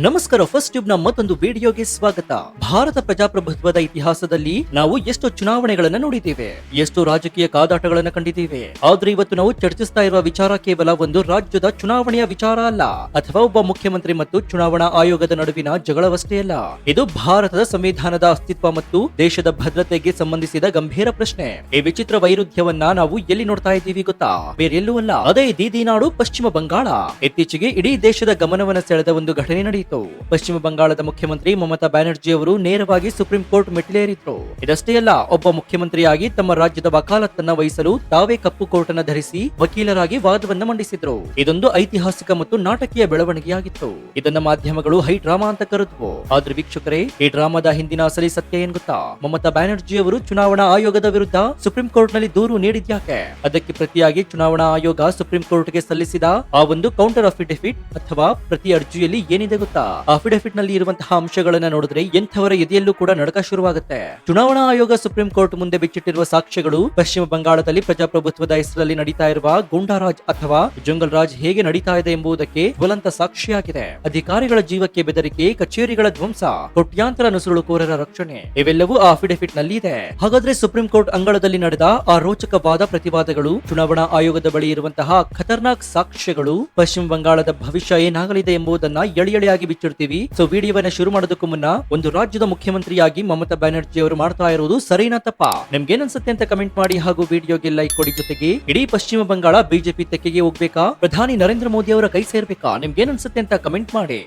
ನಮಸ್ಕಾರ. First tube ನ ಮತ್ತೊಂದು ವಿಡಿಯೋಗೆ ಸ್ವಾಗತ. ಭಾರತ ಪ್ರಜಾಪ್ರಭುತ್ವದ ಇತಿಹಾಸದಲ್ಲಿ ನಾವು ಎಷ್ಟು ಚುನಾವಣೆಗಳನ್ನ ನೋಡಿದ್ದೇವೆ, ಎಷ್ಟು ರಾಜಕೀಯ ಕಾದಾಟಗಳನ್ನ ಕಂಡಿದ್ದೇವೆ. ಆದ್ರೆ ಇವತ್ತು ನಾವು ಚರ್ಚಿಸ್ತಾ ಇರುವ ವಿಚಾರ ಕೇವಲ ಒಂದು ರಾಜ್ಯದ ಚುನಾವಣೆಯ ವಿಚಾರ ಅಲ್ಲ, ಅಥವಾ ಒಬ್ಬ ಮುಖ್ಯಮಂತ್ರಿ ಮತ್ತು ಚುನಾವಣಾ ಆಯೋಗದ ನಡುವಿನ ಜಗಳವಷ್ಟೇ ಅಲ್ಲ. ಇದು ಭಾರತದ ಸಂವಿಧಾನದ ಅಸ್ತಿತ್ವ ಮತ್ತು ದೇಶದ ಭದ್ರತೆಗೆ ಸಂಬಂಧಿಸಿದ ಗಂಭೀರ ಪ್ರಶ್ನೆ. ಈ ವಿಚಿತ್ರ ವೈರುಧ್ಯವನ್ನ ನಾವು ಎಲ್ಲಿ ನೋಡ್ತಾ ಇದ್ದೀವಿ ಗೊತ್ತಾ? ಬೇರೆಲ್ಲೂ ಅಲ್ಲ, ಅದೇ ದೀದಿನಾಡು ಪಶ್ಚಿಮ ಬಂಗಾಳ. ಇತ್ತೀಚೆಗೆ ಇಡೀ ದೇಶದ ಗಮನವನ್ನು ಸೆಳೆದ ಒಂದು ಘಟನೆ ನಡೆಯಿತು. ಪಶ್ಚಿಮ ಬಂಗಾಳದ ಮುಖ್ಯಮಂತ್ರಿ ಮಮತಾ ಬ್ಯಾನರ್ಜಿ ಅವರು ನೇರವಾಗಿ ಸುಪ್ರೀಂ ಕೋರ್ಟ್ ಮೆಟ್ಟಿಲೇರಿದ್ರು. ಇದಷ್ಟೇ ಅಲ್ಲ, ಒಬ್ಬ ಮುಖ್ಯಮಂತ್ರಿಯಾಗಿ ತಮ್ಮ ರಾಜ್ಯದ ವಕಾಲತ್ತನ್ನ ವಹಿಸಲು ತಾವೇ ಕಪ್ಪು ಕೋಟ್ ಅನ್ನ ಧರಿಸಿ ವಕೀಲರಾಗಿ ವಾದವನ್ನ ಮಂಡಿಸಿದ್ರು. ಇದೊಂದು ಐತಿಹಾಸಿಕ ಮತ್ತು ನಾಟಕೀಯ ಬೆಳವಣಿಗೆಯಾಗಿತ್ತು. ಇದನ್ನ ಮಾಧ್ಯಮಗಳು ಹೈ ಡ್ರಾಮಾ ಅಂತ ಕರೆದ್ವು. ಆದ್ರೆ ವೀಕ್ಷಕರೇ, ಈ ಡ್ರಾಮಾದ ಹಿಂದಿನ ಅಸಲಿ ಸತ್ಯ ಏನ್ ಗೊತ್ತಾ? ಮಮತಾ ಬ್ಯಾನರ್ಜಿ ಅವರು ಚುನಾವಣಾ ಆಯೋಗದ ವಿರುದ್ಧ ಸುಪ್ರೀಂ ಕೋರ್ಟ್ ನಲ್ಲಿ ದೂರು ನೀಡಿದ್ಯಾಕೆ? ಅದಕ್ಕೆ ಪ್ರತಿಯಾಗಿ ಚುನಾವಣಾ ಆಯೋಗ ಸುಪ್ರೀಂ ಕೋರ್ಟ್ ಗೆ ಸಲ್ಲಿಸಿದ ಆ ಒಂದು ಕೌಂಟರ್ ಅಫಿಡವಿಟ್ ಅಥವಾ ಪ್ರತಿ ಅರ್ಜಿಯಲ್ಲಿ ಏನಿದೆ ಗೊತ್ತಾ? ಅಫಿಡವಿಟ್ ನಲ್ಲಿ ಇರುವಂತಹ ಅಂಶಗಳನ್ನ ನೋಡಿದ್ರೆ ಎಂಥವರ ಎದೆಯಲ್ಲೂ ಕೂಡ ನಡಕ ಶುರುವಾಗುತ್ತೆ. ಚುನಾವಣಾ ಆಯೋಗ ಸುಪ್ರೀಂ ಕೋರ್ಟ್ ಮುಂದೆ ಬಿಚ್ಚಿಟ್ಟಿರುವ ಸಾಕ್ಷ್ಯಗಳು ಪಶ್ಚಿಮ ಬಂಗಾಳದಲ್ಲಿ ಪ್ರಜಾಪ್ರಭುತ್ವದ ಹೆಸರಲ್ಲಿ ನಡೀತಾ ಇರುವ ಗೂಂಡಾರಾಜ್ ಅಥವಾ ಜಂಗಲ್ ರಾಜ್ ಹೇಗೆ ನಡೀತಾ ಇದೆ ಎಂಬುದಕ್ಕೆ ಜ್ವಲಂತ ಸಾಕ್ಷಿಯಾಗಿದೆ. ಅಧಿಕಾರಿಗಳ ಜೀವಕ್ಕೆ ಬೆದರಿಕೆ, ಕಚೇರಿಗಳ ಧ್ವಂಸ, ಕೋಟ್ಯಾಂತರ ನುಸುಳುಕೋರರ ರಕ್ಷಣೆ, ಇವೆಲ್ಲವೂ ಆ ಅಫಿಡವಿಟ್ ನಲ್ಲಿ ಇದೆ. ಹಾಗಾದ್ರೆ ಸುಪ್ರೀಂ ಕೋರ್ಟ್ ಅಂಗಳದಲ್ಲಿ ನಡೆದ ಆ ರೋಚಕ ವಾದ ಪ್ರತಿವಾದಗಳು, ಚುನಾವಣಾ ಆಯೋಗದ ಬಳಿ ಇರುವಂತಹ ಖತರ್ನಾಕ್ ಸಾಕ್ಷ್ಯಗಳು, ಪಶ್ಚಿಮ ಬಂಗಾಳದ ಭವಿಷ್ಯ ಏನಾಗಲಿದೆ ಎಂಬುದನ್ನ ಎಳೆಯಾಗಿ ಬಿಚ್ಚಿಡ್ತೀವಿ. ಸೊ ವಿಡಿಯೋವನ್ನ ಶುರು ಮಾಡೋದಕ್ಕೂ ಮುನ್ನ, ಒಂದು ರಾಜ್ಯದ ಮುಖ್ಯಮಂತ್ರಿಯಾಗಿ ಮಮತಾ ಬ್ಯಾನರ್ಜಿ ಅವರು ಮಾಡ್ತಾ ಇರೋದು ಸರಿನಾ ತಪ್ಪಾ? ನಿಮ್ಗೆ ಏನ್ಸುತ್ತೆ ಅಂತ ಕಮೆಂಟ್ ಮಾಡಿ, ಹಾಗೂ ವಿಡಿಯೋಗೆ ಲೈಕ್ ಕೊಡಿ. ಜೊತೆಗೆ ಇಡೀ ಪಶ್ಚಿಮ ಬಂಗಾಳ ಬಿಜೆಪಿ ತೆಕ್ಕೆಗೆ ಹೋಗ್ಬೇಕಾ, ಪ್ರಧಾನಿ ನರೇಂದ್ರ ಮೋದಿ ಅವರ ಕೈ ಸೇರ್ಬೇಕಾ? ನಿಮ್ಗೆ ಏನ್ಸುತ್ತೆ ಅಂತ ಕಮೆಂಟ್ ಮಾಡಿ.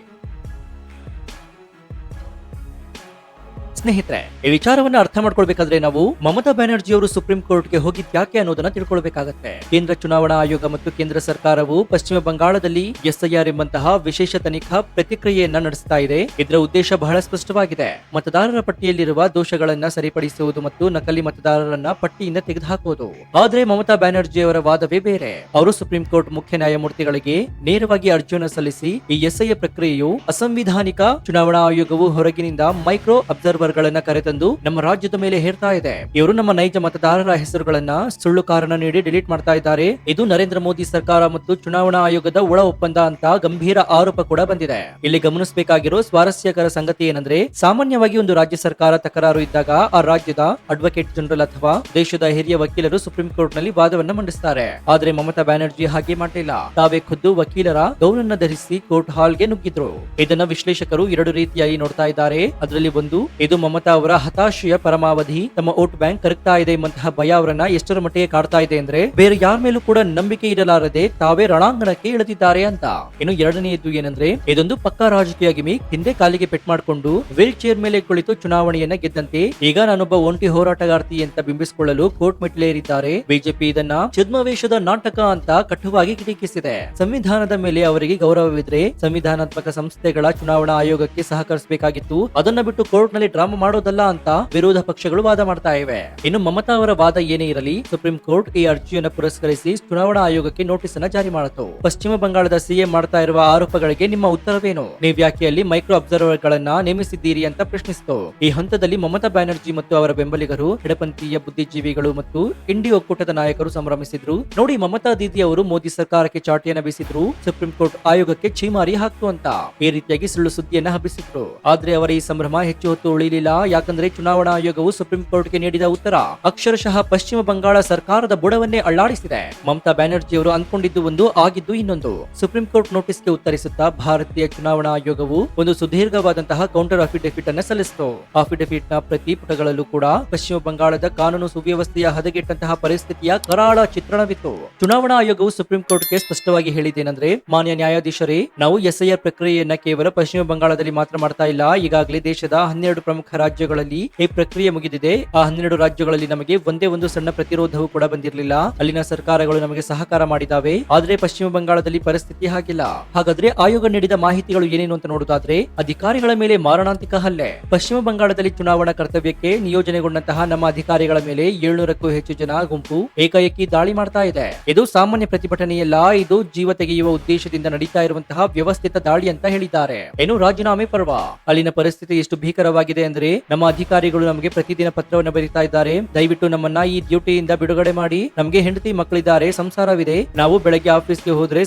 ಸ್ನೇಹಿತರೆ, ಈ ವಿಚಾರವನ್ನ ಅರ್ಥ ಮಾಡ್ಕೊಳ್ಬೇಕಾದ್ರೆ ನಾವು ಮಮತಾ ಬ್ಯಾನರ್ಜಿ ಅವರು ಸುಪ್ರೀಂ ಕೋರ್ಟ್ ಗೆ ಹೋಗಿದ್ ಯಾಕೆ ಅನ್ನೋದನ್ನ ತಿಳ್ಕೊಳ್ಬೇಕಾಗತ್ತೆ. ಕೇಂದ್ರ ಚುನಾವಣಾ ಆಯೋಗ ಮತ್ತು ಕೇಂದ್ರ ಸರ್ಕಾರವು ಪಶ್ಚಿಮ ಬಂಗಾಳದಲ್ಲಿ ಎಸ್ಐಆರ್ ಎಂಬಂತಹ ವಿಶೇಷ ತನಿಖಾ ಪ್ರತಿಕ್ರಿಯೆಯನ್ನ ನಡೆಸ್ತಾ ಇದೆ. ಇದರ ಉದ್ದೇಶ ಬಹಳ ಸ್ಪಷ್ಟವಾಗಿದೆ: ಮತದಾರರ ಪಟ್ಟಿಯಲ್ಲಿರುವ ದೋಷಗಳನ್ನ ಸರಿಪಡಿಸುವುದು ಮತ್ತು ನಕಲಿ ಮತದಾರರನ್ನ ಪಟ್ಟಿಯಿಂದ ತೆಗೆದುಹಾಕುವುದು. ಆದ್ರೆ ಮಮತಾ ಬ್ಯಾನರ್ಜಿ ಅವರ ವಾದವೇ ಬೇರೆ. ಅವರು ಸುಪ್ರೀಂ ಕೋರ್ಟ್ ಮುಖ್ಯ ನ್ಯಾಯಮೂರ್ತಿಗಳಿಗೆ ನೇರವಾಗಿ ಅರ್ಜಿಯನ್ನು ಸಲ್ಲಿಸಿ, ಈ ಎಸ್ಐಆರ್ ಪ್ರಕ್ರಿಯೆಯು ಅಸಂವಿಧಾನಿಕ, ಚುನಾವಣಾ ಆಯೋಗವು ಹೊರಗಿನಿಂದ ಮೈಕ್ರೋ ಅಬ್ಸರ್ವರ್ ಗಳನ್ನ ಕರೆತಂದು ನಮ್ಮ ರಾಜ್ಯದ ಮೇಲೆ ಹೇರ್ತಾ ಇದೆ. ಇವರು ನಮ್ಮ ನೈಜ ಮತದಾರರ ಹೆಸರುಗಳನ್ನ ಸುಳ್ಳು ಕಾರಣ ನೀಡಿ ಡಿಲೀಟ್ ಮಾಡ್ತಾ ಇದ್ದಾರೆ. ಇದು ನರೇಂದ್ರ ಮೋದಿ ಸರ್ಕಾರ ಮತ್ತು ಚುನಾವಣಾ ಆಯೋಗದ ಒಳ ಒಪ್ಪಂದ ಅಂತ ಗಂಭೀರ ಆರೋಪ ಕೂಡ ಬಂದಿದೆ. ಇಲ್ಲಿ ಗಮನಿಸಬೇಕಾಗಿರೋ ಸ್ವಾರಸ್ಯಕರ ಸಂಗತಿ ಏನಂದ್ರೆ, ಸಾಮಾನ್ಯವಾಗಿ ಒಂದು ರಾಜ್ಯ ಸರ್ಕಾರ ತಕರಾರು ಇದ್ದಾಗ ಆ ರಾಜ್ಯದ ಅಡ್ವೊಕೇಟ್ ಜನರಲ್ ಅಥವಾ ದೇಶದ ಹಿರಿಯ ವಕೀಲರು ಸುಪ್ರೀಂ ಕೋರ್ಟ್ ನಲ್ಲಿ ವಾದವನ್ನ ಮಂಡಿಸ್ತಾರೆ. ಆದ್ರೆ ಮಮತಾ ಬ್ಯಾನರ್ಜಿ ಹಾಗೆ ಮಾಡಲಿಲ್ಲ. ತಾವೇ ಖುದ್ದು ವಕೀಲರ ಗೌನ್ ಅನ್ನ ಧರಿಸಿ ಕೋರ್ಟ್ ಹಾಲ್ ಗೆ ನುಗ್ಗಿದ್ರು. ಇದನ್ನ ವಿಶ್ಲೇಷಕರು ಎರಡು ರೀತಿಯಾಗಿ ನೋಡ್ತಾ ಇದ್ದಾರೆ. ಅದರಲ್ಲಿ ಒಂದು, ಇದು ಮಮತಾ ಅವರ ಹತಾಶೆಯ ಪರಮಾವಧಿ, ತಮ್ಮ ವೋಟ್ ಬ್ಯಾಂಕ್ ಕರಗ್ತಾ ಇದೆ ಎಂಬಂತಹ ಭಯ ಅವರನ್ನ ಎಷ್ಟರ ಮಟ್ಟಿಗೆ ಕಾಡ್ತಾ ಇದೆ ಅಂದ್ರೆ, ಬೇರೆ ಯಾರ ಮೇಲೂ ಕೂಡ ನಂಬಿಕೆ ಇರಲಾರದೆ ತಾವೇ ರಣಾಂಗಣಕ್ಕೆ ಇಳಿದಿದ್ದಾರೆ ಅಂತ. ಇನ್ನು ಎರಡನೆಯದು ಏನಂದ್ರೆ, ಇದೊಂದು ಪಕ್ಕಾ ರಾಜಕೀಯ ಗಿಮಿಕ್. ಹಿಂದೆ ಕಾಲಿಗೆ ಪೆಟ್ ಮಾಡಿಕೊಂಡು ವೀಲ್ ಚೇರ್ ಮೇಲೆ ಕುಳಿತು ಚುನಾವಣೆಯನ್ನ ಗೆದ್ದಂತೆ ಈಗ ನಾನೊಬ್ಬ ಒಂಟಿ ಹೋರಾಟಗಾರ್ತಿ ಅಂತ ಬಿಂಬಿಸಿಕೊಳ್ಳಲು ಕೋರ್ಟ್ ಮೆಟ್ಟಿಲೇರಿದ್ದಾರೆ. ಬಿಜೆಪಿ ಇದನ್ನ ಛದ್ಮವೇಷದ ನಾಟಕ ಅಂತ ಕಟುವಾಗಿ ಟೀಕಿಸಿದೆ. ಸಂವಿಧಾನದ ಮೇಲೆ ಅವರಿಗೆ ಗೌರವವಿದ್ರೆ ಸಂವಿಧಾನಾತ್ಮಕ ಸಂಸ್ಥೆಗಳ ಚುನಾವಣಾ ಆಯೋಗಕ್ಕೆ ಸಹಕರಿಸಬೇಕಾಗಿತ್ತು. ಅದನ್ನ ಬಿಟ್ಟು ಕೋರ್ಟ್ ನಲ್ಲಿ ಡ್ರಾಮಾ ಮಾಡೋದಲ್ಲ ಅಂತ ವಿರೋಧ ಪಕ್ಷಗಳು ವಾದ ಮಾಡ್ತಾ ಇವೆ. ಇನ್ನು ಮಮತಾ ಅವರ ವಾದ ಏನೇ ಇರಲಿ, ಸುಪ್ರೀಂ ಕೋರ್ಟ್ ಈ ಅರ್ಜಿಯನ್ನು ಪುರಸ್ಕರಿಸಿ ಚುನಾವಣಾ ಆಯೋಗಕ್ಕೆ ನೋಟಿಸ್ ಅನ್ನ ಜಾರಿ ಮಾಡಿತು. ಪಶ್ಚಿಮ ಬಂಗಾಳದ ಸಿಎಂ ಮಾಡ್ತಾ ಇರುವ ಆರೋಪಗಳಿಗೆ ನಿಮ್ಮ ಉತ್ತರವೇನು? ನೀವು ಯಾಕೆ ಅಲ್ಲಿ ಮೈಕ್ರೋ ಅಬ್ಸರ್ವರ್ ಗಳನ್ನ ನೇಮಿಸಿದ್ದೀರಿ ಅಂತ ಪ್ರಶ್ನಿಸಿತು. ಈ ಹಂತದಲ್ಲಿ ಮಮತಾ ಬ್ಯಾನರ್ಜಿ ಮತ್ತು ಅವರ ಬೆಂಬಲಿಗರು, ಎಡಪಂಥೀಯ ಬುದ್ಧಿಜೀವಿಗಳು ಮತ್ತು ಇಂಡಿ ಒಕ್ಕೂಟದ ನಾಯಕರು ಸಂಭ್ರಮಿಸಿದ್ರು. ನೋಡಿ, ಮಮತಾ ದೀದಿ ಅವರು ಮೋದಿ ಸರ್ಕಾರಕ್ಕೆ ಚಾಟಿಯನ್ನ ಬೀಸಿದ್ರು, ಸುಪ್ರೀಂ ಕೋರ್ಟ್ ಆಯೋಗಕ್ಕೆ ಛೀಮಾರಿ ಹಾಕ್ತು ಅಂತ ಈ ರೀತಿಯಾಗಿ ಸುಳ್ಳು ಸುದ್ದಿಯನ್ನ ಹಬ್ಬಿಸಿದ್ರು. ಆದ್ರೆ ಅವರ ಈ ಸಂಭ್ರಮ ಹೆಚ್ಚು ಹೊತ್ತು ಉಳಿಲಿಲ್ಲ. ಯಾಕಂದ್ರೆ ಚುನಾವಣಾ ಆಯೋಗವು ಸುಪ್ರೀಂ ಕೋರ್ಟ್ ಗೆ ನೀಡಿದ ಉತ್ತರ ಅಕ್ಷರಶಃ ಪಶ್ಚಿಮ ಬಂಗಾಳ ಸರ್ಕಾರದ ಬುಡವನ್ನೇ ಅಳ್ಳಾಡಿಸಿದೆ. ಮಮತಾ ಬ್ಯಾನರ್ಜಿ ಅವರು ಅಂದ್ಕೊಂಡಿದ್ದು ಒಂದು, ಆಗಿದ್ದು ಇನ್ನೊಂದು. ಸುಪ್ರೀಂ ಕೋರ್ಟ್ ನೋಟಿಸ್ಗೆ ಉತ್ತರಿಸುತ್ತಾ ಭಾರತೀಯ ಚುನಾವಣಾ ಆಯೋಗವು ಒಂದು ಸುದೀರ್ಘವಾದಂತಹ ಕೌಂಟರ್ ಅಫಿಡವಿಟ್ ಅನ್ನು ಸಲ್ಲಿಸಿತು. ಅಫಿಡವಿಟ್ ನ ಪ್ರತಿ ಪುಟಗಳಲ್ಲೂ ಕೂಡ ಪಶ್ಚಿಮ ಬಂಗಾಳದ ಕಾನೂನು ಸುವ್ಯವಸ್ಥೆಯ ಹದಗೆಟ್ಟಂತಹ ಪರಿಸ್ಥಿತಿಯ ಕರಾಳ ಚಿತ್ರಣವಿತ್ತು. ಚುನಾವಣಾ ಆಯೋಗವು ಸುಪ್ರೀಂ ಕೋರ್ಟ್ ಗೆ ಸ್ಪಷ್ಟವಾಗಿ ಹೇಳಿದ್ದೇನೆಂದ್ರೆ, ಮಾನ್ಯ ನ್ಯಾಯಾಧೀಶರೇ, ನಾವು ಎಸ್ಐಆರ್ ಪ್ರಕ್ರಿಯೆಯನ್ನ ಕೇವಲ ಪಶ್ಚಿಮ ಬಂಗಾಳದಲ್ಲಿ ಮಾತ್ರ ಮಾಡ್ತಾ ಇಲ್ಲ. ಈಗಾಗಲೇ ದೇಶದ 12 ಪ್ರಮುಖ ರಾಜ್ಯಗಳಲ್ಲಿ ಈ ಪ್ರಕ್ರಿಯೆ ಮುಗಿದಿದೆ. ಆ 12 ರಾಜ್ಯಗಳಲ್ಲಿ ನಮಗೆ ಒಂದೇ ಒಂದು ಸಣ್ಣ ಪ್ರತಿರೋಧವೂ ಕೂಡ ಬಂದಿರಲಿಲ್ಲ. ಅಲ್ಲಿನ ಸರ್ಕಾರಗಳು ನಮಗೆ ಸಹಕಾರ ಮಾಡಿದಾವೆ. ಆದ್ರೆ ಪಶ್ಚಿಮ ಬಂಗಾಳದಲ್ಲಿ ಪರಿಸ್ಥಿತಿ ಹಾಗಿಲ್ಲ. ಹಾಗಾದ್ರೆ ಆಯೋಗ ನೀಡಿದ ಮಾಹಿತಿಗಳು ಏನೇನು ಅಂತ ನೋಡುವುದಾದ್ರೆ, ಅಧಿಕಾರಿಗಳ ಮೇಲೆ ಮಾರಣಾಂತಿಕ ಹಲ್ಲೆ. ಪಶ್ಚಿಮ ಬಂಗಾಳದಲ್ಲಿ ಚುನಾವಣಾ ಕರ್ತವ್ಯಕ್ಕೆ ನಿಯೋಜನೆಗೊಂಡಂತಹ ನಮ್ಮ ಅಧಿಕಾರಿಗಳ ಮೇಲೆ 700ಕ್ಕೂ ಹೆಚ್ಚು ಜನ ಗುಂಪು ಏಕಾಏಕಿ ದಾಳಿ ಮಾಡ್ತಾ ಇದೆ. ಇದು ಸಾಮಾನ್ಯ ಪ್ರತಿಭಟನೆಯಲ್ಲ, ಇದು ಜೀವ ತೆಗೆಯುವ ಉದ್ದೇಶದಿಂದ ನಡೀತಾ ಇರುವಂತಹ ವ್ಯವಸ್ಥಿತ ದಾಳಿ ಅಂತ ಹೇಳಿದ್ದಾರೆ. ಏನು ರಾಜೀನಾಮೆ ಪರ್ವ. ಅಲ್ಲಿನ ಪರಿಸ್ಥಿತಿ ಎಷ್ಟು ಭೀಕರವಾಗಿದೆ ಅಂದ್ರೆ, ಏನಂದ್ರೆ ನಮ್ಮ ಅಧಿಕಾರಿಗಳು ನಮಗೆ ಪ್ರತಿದಿನ ಪತ್ರವನ್ನು ಬರೀತಾ ಇದ್ದಾರೆ, ದಯವಿಟ್ಟು ನಮ್ಮನ್ನ ಈ ಡ್ಯೂಟಿಯಿಂದ ಬಿಡುಗಡೆ ಮಾಡಿ, ನಮಗೆ ಹೆಂಡತಿ ಮಕ್ಕಳಿದ್ದಾರೆ, ಸಂಸಾರವಿದೆ, ನಾವು ಬೆಳಗ್ಗೆ ಆಫೀಸ್ಗೆ ಹೋದ್ರೆ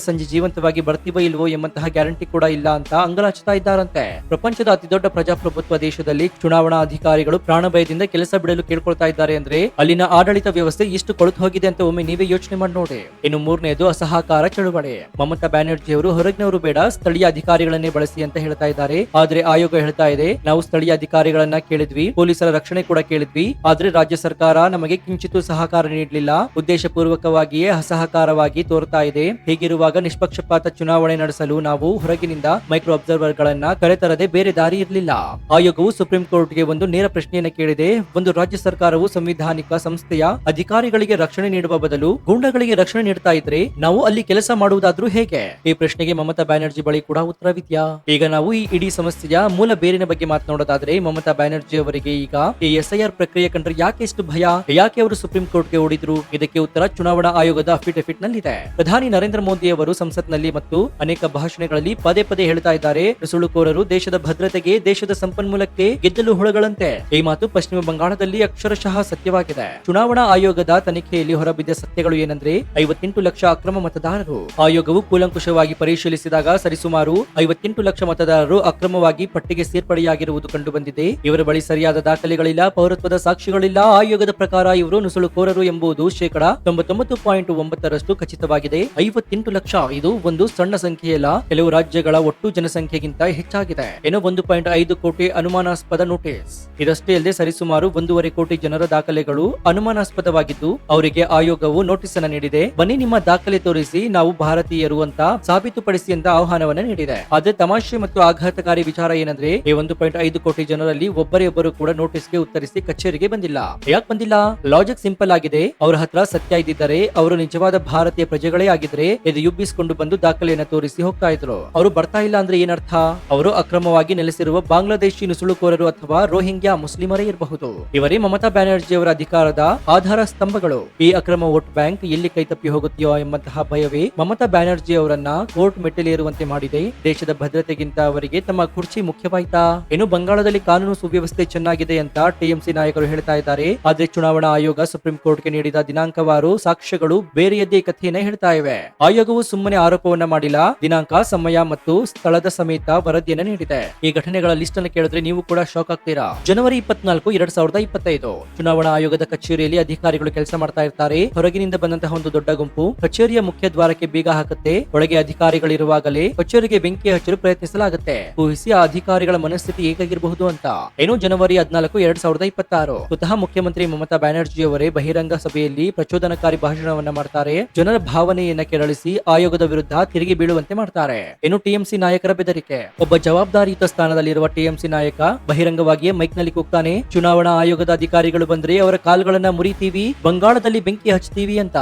ಸಂಜೆ ಜೀವಂತವಾಗಿ ಬರ್ತೀವೋ ಇಲ್ವೋ ಎಂಬಂತಹ ಗ್ಯಾರಂಟಿ ಕೂಡ ಇಲ್ಲ ಅಂತ ಅಂಗಲಾಚ್ತಾ ಇದ್ದಾರಂತೆ. ಪ್ರಪಂಚದ ಅತಿ ದೊಡ್ಡ ಪ್ರಜಾಪ್ರಭುತ್ವ ದೇಶದಲ್ಲಿ ಚುನಾವಣಾ ಅಧಿಕಾರಿಗಳು ಪ್ರಾಣ ಭಯದಿಂದ ಕೆಲಸ ಬಿಡಲು ಕೇಳ್ಕೊಳ್ತಾ ಇದ್ದಾರೆ ಅಂದ್ರೆ ಅಲ್ಲಿನ ಆಡಳಿತ ವ್ಯವಸ್ಥೆ ಇಷ್ಟು ಕೊಳೆತು ಹೋಗಿದೆ ಅಂತ ಒಮ್ಮೆ ನೀವೇ ಯೋಚನೆ ಮಾಡಿ ನೋಡಿ. ಇನ್ನು ಮೂರನೇದು ಅಸಹಕಾರ ಚಳುವಳಿ. ಮಮತಾ ಬ್ಯಾನರ್ಜಿ ಅವರು ಹೊರಗಿನವರು ಬೇಡ, ಸ್ಥಳೀಯ ಅಧಿಕಾರಿಗಳನ್ನೇ ಬಳಸಿ ಅಂತ ಹೇಳ್ತಾ ಇದ್ದಾರೆ. ಆದ್ರೆ ಆಯೋಗ ಹೇಳ್ತಾ ಇದೆ, ನಾವು ಸ್ಥಳೀಯ ಅಧಿಕಾರಿಗಳನ್ನ ಕೇಳಿದ್ವಿ, ಪೊಲೀಸರ ರಕ್ಷಣೆ ಕೂಡ ಕೇಳಿದ್ವಿ, ಆದ್ರೆ ರಾಜ್ಯ ಸರ್ಕಾರ ನಮಗೆ ಕಿಂಚಿತ್ತೂ ಸಹಕಾರ ನೀಡಲಿಲ್ಲ, ಉದ್ದೇಶ ಪೂರ್ವಕವಾಗಿಯೇ ಅಸಹಕಾರವಾಗಿ ತೋರ್ತಾ ಇದೆ. ಹೀಗಿರುವಾಗ ನಿಷ್ಪಕ್ಷಪಾತ ಚುನಾವಣೆ ನಡೆಸಲು ನಾವು ಹೊರಗಿನಿಂದ ಮೈಕ್ರೋ ಅಬ್ಸರ್ವರ್ ಗಳನ್ನ ಕರೆತರದೆ ಬೇರೆ ದಾರಿ ಇರಲಿಲ್ಲ. ಆಯೋಗವು ಸುಪ್ರೀಂ ಕೋರ್ಟ್ಗೆ ಒಂದು ನೇರ ಪ್ರಶ್ನೆಯನ್ನು ಕೇಳಿದೆ. ಒಂದು ರಾಜ್ಯ ಸರ್ಕಾರವು ಸಂವಿಧಾನಿಕ ಸಂಸ್ಥೆಯ ಅಧಿಕಾರಿಗಳಿಗೆ ರಕ್ಷಣೆ ನೀಡುವ ಬದಲು ಗೂಂಡಗಳಿಗೆ ರಕ್ಷಣೆ ನೀಡ್ತಾ ಇದ್ರೆ ನಾವು ಅಲ್ಲಿ ಕೆಲಸ ಮಾಡುವುದಾದ್ರೂ ಹೇಗೆ? ಈ ಪ್ರಶ್ನೆಗೆ ಮಮತಾ ಬ್ಯಾನರ್ಜಿ ಬಳಿ ಕೂಡ ಉತ್ತರವಿದ್ಯಾ? ಈಗ ನಾವು ಈ ಇಡೀ ಸಮಸ್ಯೆಯ ಮೂಲ ಬೇರಿನ ಬಗ್ಗೆ ಮಾತನಾಡೋದಾದ್ರೆ ಮಮತಾ ಬ್ಯಾನರ್ಜಿ ಅವರಿಗೆ ಈಗ ಈ SIR ಪ್ರಕ್ರಿಯೆ ಕಂಡ್ರೆ ಯಾಕೆ ಇಷ್ಟು ಭಯ? ಯಾಕೆ ಅವರು ಸುಪ್ರೀಂ ಕೋರ್ಟ್ಗೆ ಓಡಿದ್ರು? ಇದಕ್ಕೆ ಉತ್ತರ ಚುನಾವಣಾ ಆಯೋಗದ ಅಫಿಡವಿಟ್ ನಲ್ಲಿದೆ. ಪ್ರಧಾನಿ ನರೇಂದ್ರ ಮೋದಿ ಅವರು ಸಂಸತ್ನಲ್ಲಿ ಮತ್ತು ಅನೇಕ ಭಾಷಣಗಳಲ್ಲಿ ಪದೇ ಪದೇ ಹೇಳ್ತಾ ಇದ್ದಾರೆ, ನುಸುಳುಕೋರರು ದೇಶದ ಭದ್ರತೆಗೆ, ದೇಶದ ಸಂಪನ್ಮೂಲಕ್ಕೆ ಗೆದ್ದಲು ಹುಳುಗಳಂತೆ. ಈ ಮಾತು ಪಶ್ಚಿಮ ಬಂಗಾಳದಲ್ಲಿ ಅಕ್ಷರಶಃ ಸತ್ಯವಾಗಿದೆ. ಚುನಾವಣಾ ಆಯೋಗದ ತನಿಖೆಯಲ್ಲಿ ಹೊರಬಿದ್ದ ಸತ್ಯಗಳು ಏನಂದ್ರೆ 58 ಲಕ್ಷ ಅಕ್ರಮ ಮತದಾರರು. ಆಯೋಗವು ಕೂಲಂಕುಷವಾಗಿ ಪರಿಶೀಲಿಸಿದಾಗ ಸರಿಸುಮಾರು 58 ಲಕ್ಷ ಮತದಾರರು ಅಕ್ರಮವಾಗಿ ಪಟ್ಟಿಗೆ ಸೇರ್ಪಡೆಯಾಗಿರುವುದು ಕಂಡು ಬಂದಿದೆ. ಇವರ ಬಳಿ ಸರಿಯಾದ ದಾಖಲೆಗಳಿಲ್ಲ, ಪೌರತ್ವದ ಸಾಕ್ಷಿಗಳಿಲ್ಲ. ಆಯೋಗದ ಪ್ರಕಾರ ಇವರು ನುಸುಳುಕೋರರು ಎಂಬುದು 99.9% ಖಚಿತವಾಗಿದೆ. 58 ಲಕ್ಷ ಇದು ಒಂದು ಸಣ್ಣ ಸಂಖ್ಯೆಯಲ್ಲ, ಕೆಲವು ರಾಜ್ಯಗಳ ಒಟ್ಟು ಜನಸಂಖ್ಯೆಗಿಂತ ಹೆಚ್ಚಾಗಿದೆ. 1.5 ಕೋಟಿ ಅನುಮಾನಾಸ್ಪದ ನೋಟಿಸ್. ಇದಷ್ಟೇ ಅಲ್ಲದೆ ಸರಿಸುಮಾರು 1.5 ಕೋಟಿ ಜನರ ದಾಖಲೆಗಳು ಅನುಮಾನಾಸ್ಪದವಾಗಿದ್ದು ಅವರಿಗೆ ಆಯೋಗವು ನೋಟಿಸ್ ಅನ್ನು ನೀಡಿದೆ. ಬನ್ನಿ ನಿಮ್ಮ ದಾಖಲೆ ತೋರಿಸಿ, ನಾವು ಭಾರತೀಯರು ಅಂತ ಸಾಬೀತುಪಡಿಸಿ ಅಂತ ಆಹ್ವಾನವನ್ನ ನೀಡಿದೆ. ಆದ್ರೆ ತಮಾಷೆ ಮತ್ತು ಆಘಾತಕಾರಿ ವಿಚಾರ ಏನಂದ್ರೆ ಈ 1.5 ಕೋಟಿ ಜನರಲ್ಲಿ ಒಬ್ಬರು ಕೂಡ ನೋಟಿಸ್ಗೆ ಉತ್ತರಿಸಿ ಕಚೇರಿಗೆ ಬಂದಿಲ್ಲ. ಯಾಕೆ ಬಂದಿಲ್ಲ? ಲಾಜಿಕ್ ಸಿಂಪಲ್ ಆಗಿದೆ. ಅವರ ಹತ್ರ ಸತ್ಯ ಇದ್ದಿದ್ದರೆ, ಅವರು ನಿಜವಾದ ಭಾರತೀಯ ಪ್ರಜೆಗಳೇ ಆಗಿದ್ರೆ ಇದು ಯುಬ್ಬಿಸಿಕೊಂಡು ಬಂದು ದಾಖಲೆಯನ್ನ ತೋರಿಸಿ ಹೋಗ್ತಾ ಇದ್ರು. ಅವರು ಬರ್ತಾ ಇಲ್ಲ ಅಂದ್ರೆ ಏನರ್ಥ? ಅವರು ಅಕ್ರಮವಾಗಿ ನೆಲೆಸಿರುವ ಬಾಂಗ್ಲಾದೇಶಿ ನುಸುಳುಕೋರರು ಅಥವಾ ರೋಹಿಂಗ್ಯಾ ಮುಸ್ಲಿಮರೇ ಇರಬಹುದು. ಇವರೇ ಮಮತಾ ಬ್ಯಾನರ್ಜಿ ಅವರ ಅಧಿಕಾರದ ಆಧಾರ ಸ್ತಂಭಗಳು. ಈ ಅಕ್ರಮ ವೋಟ್ ಬ್ಯಾಂಕ್ ಎಲ್ಲಿ ಕೈತಪ್ಪಿ ಹೋಗುತ್ತೆಯೋ ಎಂಬಂತಹ ಭಯವೇ ಮಮತಾ ಬ್ಯಾನರ್ಜಿ ಅವರನ್ನ ಕೋರ್ಟ್ ಮೆಟ್ಟಿಲೇರುವಂತೆ ಮಾಡಿದೆ. ದೇಶದ ಭದ್ರತೆಗಿಂತ ಅವರಿಗೆ ತಮ್ಮ ಕುರ್ಚಿ ಮುಖ್ಯವಾಯ್ತಾ? ಇನ್ನು ಬಂಗಾಳದಲ್ಲಿ ಕಾನೂನು ಸುವ್ಯವಸ್ಥೆ ಚೆನ್ನಾಗಿದೆ ಅಂತ TMC ನಾಯಕರು ಹೇಳ್ತಾ ಇದ್ದಾರೆ. ಆದ್ರೆ ಚುನಾವಣಾ ಆಯೋಗ ಸುಪ್ರೀಂ ಕೋರ್ಟ್ಗೆ ನೀಡಿದ ದಿನಾಂಕವಾರು ಸಾಕ್ಷ್ಯಗಳು ಬೇರೆಯದ್ದೇ ಕಥೆಯನ್ನ ಹೇಳ್ತಾ ಇವೆ. ಆಯೋಗವು ಸುಮ್ಮನೆ ಆರೋಪವನ್ನ ಮಾಡಿಲ್ಲ, ದಿನಾಂಕ, ಸಮಯ ಮತ್ತು ಸ್ಥಳದ ಸಮೇತ ವರದಿಯನ್ನ ನೀಡಿದೆ. ಈ ಘಟನೆಗಳ ಲಿಸ್ಟ್ ಅನ್ನು ಕೇಳಿದ್ರೆ ನೀವು ಕೂಡ ಶಾಕ್ ಆಗ್ತೀರಾ. ಜನವರಿ 24, 2025 ಚುನಾವಣಾ ಆಯೋಗದ ಕಚೇರಿಯಲ್ಲಿ ಅಧಿಕಾರಿಗಳು ಕೆಲಸ ಮಾಡ್ತಾ ಇರ್ತಾರೆ. ಹೊರಗಿನಿಂದ ಬಂದಂತಹ ಒಂದು ದೊಡ್ಡ ಗುಂಪು ಕಚೇರಿಯ ಮುಖ್ಯ ದ್ವಾರಕ್ಕೆ ಬೀಗ ಹಾಕುತ್ತೆ. ಒಳಗೆ ಅಧಿಕಾರಿಗಳಿರುವಾಗಲೇ ಕಚೇರಿಗೆ ಬೆಂಕಿ ಹಚ್ಚಲು ಪ್ರಯತ್ನಿಸಲಾಗುತ್ತೆ. ಊಹಿಸಿ ಆ ಅಧಿಕಾರಿಗಳ ಮನಸ್ಥಿತಿ ಹೇಗಾಗಿರಬಹುದು ಅಂತ. ಏನು ಜನವರಿ 14, 2026 ಸ್ವತಃ ಮುಖ್ಯಮಂತ್ರಿ ಮಮತಾ ಬ್ಯಾನರ್ಜಿ ಅವರೇ ಬಹಿರಂಗ ಸಭೆಯಲ್ಲಿ ಪ್ರಚೋದನಕಾರಿ ಭಾಷಣವನ್ನ ಮಾಡ್ತಾರೆ. ಜನರ ಭಾವನೆಯನ್ನ ಕೆರಳಿಸಿ ಆಯೋಗದ ವಿರುದ್ಧ ತಿರುಗಿ ಬೀಳುವಂತೆ ಮಾಡ್ತಾರೆ. ಇನ್ನು TMC ನಾಯಕರ ಬೆದರಿಕೆ. ಒಬ್ಬ ಜವಾಬ್ದಾರಿಯುತ ಸ್ಥಾನದಲ್ಲಿರುವ TMC ನಾಯಕ ಬಹಿರಂಗವಾಗಿಯೇ ಮೈಕ್ ನಲ್ಲಿ ಕೂಗ್ತಾನೆ, ಚುನಾವಣಾ ಆಯೋಗದ ಅಧಿಕಾರಿಗಳು ಬಂದ್ರೆ ಅವರ ಕಾಲ್ಗಳನ್ನ ಮುರಿತೀವಿ, ಬಂಗಾಳದಲ್ಲಿ ಬೆಂಕಿ ಹಚ್ತೀವಿ ಅಂತ.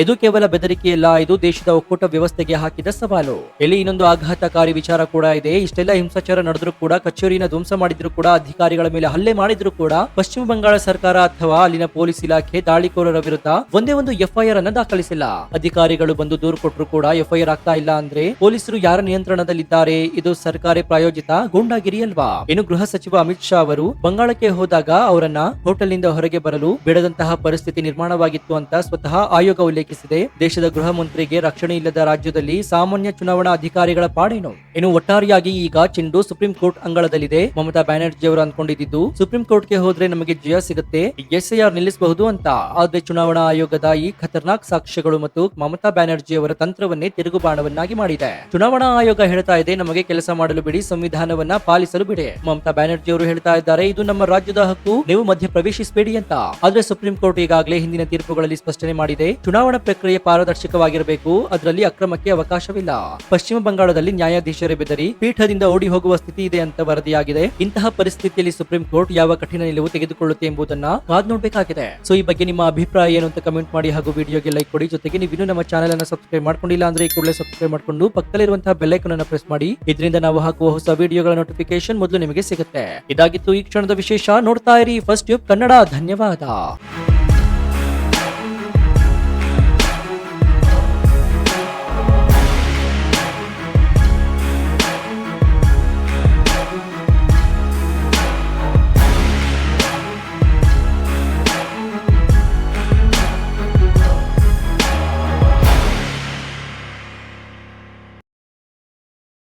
ಇದು ಕೇವಲ ಬೆದರಿಕೆಯಲ್ಲ, ಇದು ದೇಶದ ಒಕ್ಕೂಟ ವ್ಯವಸ್ಥೆಗೆ ಹಾಕಿದ ಸವಾಲು. ಇಲ್ಲಿ ಇನ್ನೊಂದು ಆಘಾತಕಾರಿ ವಿಚಾರ ಕೂಡ ಇದೆ. ಇಷ್ಟೆಲ್ಲ ಹಿಂಸಾಚಾರ ನಡೆದ್ರು ಕೂಡ, ಕಚೇರಿನ ಧ್ವಂಸ ಮಾಡಿದ್ರು ಕೂಡ, ಅಧಿಕಾರಿಗಳ ಮೇಲೆ ಹಲ್ಲೆ ಮಾಡಿದ್ರು ಕೂಡ ಪಶ್ಚಿಮ ಬಂಗಾಳ ಸರ್ಕಾರ ಅಥವಾ ಅಲ್ಲಿನ ಪೊಲೀಸ್ ಇಲಾಖೆ ದಾಳಿಕೋರರ ವಿರುದ್ಧ ಒಂದೇ ಒಂದು FIR ಅನ್ನ ದಾಖಲಿಸಿಲ್ಲ. ಅಧಿಕಾರಿಗಳು ಬಂದು ದೂರು ಕೊಟ್ಟರು ಕೂಡ FIR ಆಗ್ತಾ ಇಲ್ಲ ಅಂದ್ರೆ ಪೊಲೀಸರು ಯಾರ ನಿಯಂತ್ರಣದಲ್ಲಿದ್ದಾರೆ? ಇದು ಸರ್ಕಾರಿ ಪ್ರಾಯೋಜಿತ ಗೂಂಡಾಗಿರಿ ಅಲ್ವಾ? ಇನ್ನು ಗೃಹ ಸಚಿವ ಅಮಿತ್ ಶಾ ಅವರು ಬಂಗಾಳಕ್ಕೆ ಹೋದಾಗ ಅವರನ್ನ ಹೋಟೆಲ್ ನಿಂದ ಹೊರಗೆ ಬರಲು ಬಿಡದಂತಹ ಪರಿಸ್ಥಿತಿ ನಿರ್ಮಾಣವಾಗಿತ್ತು ಅಂತ ಸ್ವತಃ ಆಯೋಗ ಉಲ್ಲೇಖಿಸಿದೆ. ದೇಶದ ಗೃಹ ಮಂತ್ರಿಗೆ ರಕ್ಷಣೆ ಇಲ್ಲದ ರಾಜ್ಯದಲ್ಲಿ ಸಾಮಾನ್ಯ ಚುನಾವಣಾ ಅಧಿಕಾರಿಗಳ ಪಾಡೇನು? ಇನ್ನು ಒಟ್ಟಾರೆಯಾಗಿ ಈಗ ಚೆಂಡು ಸುಪ್ರೀಂ ಕೋರ್ಟ್ ಅಂಗಳದಲ್ಲಿದೆ. ಮಮತಾ ಬ್ಯಾನರ್ಜಿ ಅವರು ಅಂದ್ಕೊಂಡಿದ್ದು ಸುಪ್ರೀಂ ಕೋರ್ಟ್ಗೆ ಹೋದ್ರೆ ನಮಗೆ ಜಯ ಸಿಗುತ್ತೆ, SIR ನಿಲ್ಲಿಸಬಹುದು ಅಂತ. ಆದ್ರೆ ಚುನಾವಣಾ ಆಯೋಗದ ಈ ಖತರ್ನಾಕ್ ಸಾಕ್ಷ್ಯಗಳು ಮತ್ತು ಮಮತಾ ಬ್ಯಾನರ್ಜಿ ಅವರ ತಂತ್ರವನ್ನೇ ತಿರುಗುಬಾಣವನ್ನಾಗಿ ಮಾಡಿದೆ. ಚುನಾವಣಾ ಆಯೋಗ ಹೇಳ್ತಾ ಇದೆ, ನಮಗೆ ಕೆಲಸ ಮಾಡಲು ಬಿಡಿ, ಸಂವಿಧಾನವನ್ನ ಪಾಲಿಸಲು ಬಿಡಿ. ಮಮತಾ ಬ್ಯಾನರ್ಜಿ ಅವರು ಹೇಳ್ತಾ ಇದ್ದಾರೆ, ಇದು ನಮ್ಮ ರಾಜ್ಯದ ಹಕ್ಕು, ನೀವು ಮಧ್ಯ ಪ್ರವೇಶಿಸಬೇಡಿ ಅಂತ. ಆದ್ರೆ ಸುಪ್ರೀಂ ಕೋರ್ಟ್ ಈಗಾಗಲೇ ಹಿಂದಿನ ತೀರ್ಪುಗಳಲ್ಲಿ ಸ್ಪಷ್ಟನೆ ಮಾಡಿದೆ, ಚುನಾವಣಾ ಪ್ರಕ್ರಿಯೆ ಪಾರದರ್ಶಕವಾಗಿರಬೇಕು, ಅದರಲ್ಲಿ ಅಕ್ರಮಕ್ಕೆ ಅವಕಾಶವಿಲ್ಲ. ಪಶ್ಚಿಮ ಬಂಗಾಳದಲ್ಲಿ ನ್ಯಾಯಾಧೀಶರೇ ಬೆದರಿ ಪೀಠದಿಂದ ಓಡಿ ಹೋಗುವ ಸ್ಥಿತಿ ಇದೆ ಅಂತ ವರದಿಯಾಗಿದೆ. ಇಂತಹ ಪರಿಸ್ಥಿತಿಯಲ್ಲಿ ಸುಪ್ರೀಂ ಕೋರ್ಟ್ ಯಾವ ಕಠಿಣ ನಿಲುವು ತೆಗೆದುಕೊಳ್ಳುತ್ತೆ ಎಂಬುದನ್ನ ಕಾದ್ ನೋಡ್ಬೇಕಾಗಿದೆ. ಸೊ ಈ ಬಗ್ಗೆ ನಿಮ್ಮ ಅಭಿಪ್ರಾಯ ಏನು ಅಂತ ಕಮೆಂಟ್ ಮಾಡಿ, ಹಾಗೂ ವಿಡಿಯೋಗೆ ಲೈಕ್ ಕೊಡಿ. ಜೊತೆಗೆ ನೀವು ಇನ್ನೂ ನಮ್ಮ ಚಾನೆಲ್ ಅನ್ನು ಸಬ್ಸ್ಕ್ರೈಬ್ ಮಾಡ್ಕೊಂಡಿಲ್ಲ ಅಂದ್ರೆ ಕೂಡಲೇ ಸಬ್ಸ್ಕ್ರೈಬ್ ಮಾಡ್ಕೊಂಡು ಪಕ್ಕದಲ್ಲಿರುವಂತಹ ಬೆಲ್ ಐಕಾನ್ ಅನ್ನು ಪ್ರೆಸ್ ಮಾಡಿ. ಇದರಿಂದ ನಾವು ಹಾಕುವ ಹೊಸ ವಿಡಿಯೋಗಳ ನೋಟಿಫಿಕೇಶನ್ ಮೊದಲು ನಿಮಗೆ ಸಿಗುತ್ತೆ. ಇದಾಗಿತ್ತು ಈ ಕ್ಷಣದ ವಿಶೇಷ. ನೋಡ್ತಾ ಇರಿ ಫಸ್ಟ್ ಟ್ಯೂಬ್ ಕನ್ನಡ. ಧನ್ಯವಾದ.